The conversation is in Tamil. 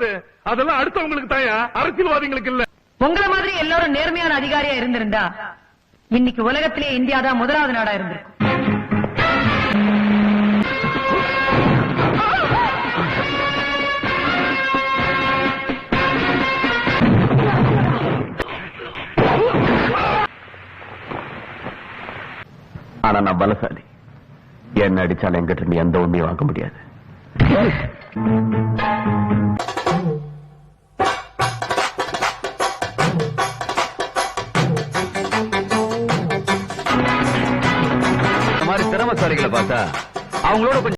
அது அதெல்லாம் அடுத்தவங்களுக்கு தாயா, அரசியல்வாதிகளுக்கு இல்ல. உங்கள மாதிரி எல்லாரும் நேர்மையான அதிகாரியா இருந்திருந்தா இன்னைக்கு உலகத்திலே இந்தியா தான் முதலாவது நாடா இருந்திருக்கும். ஆனா நான் பலசாலி. என்ன அடிச்சாலும் எங்கிட்ட இருந்து எந்த உண்மையும் வாங்க முடியாது. இந்த மாதிரி திறமசாலிகளை பார்த்தா அவங்களோட கொஞ்சம்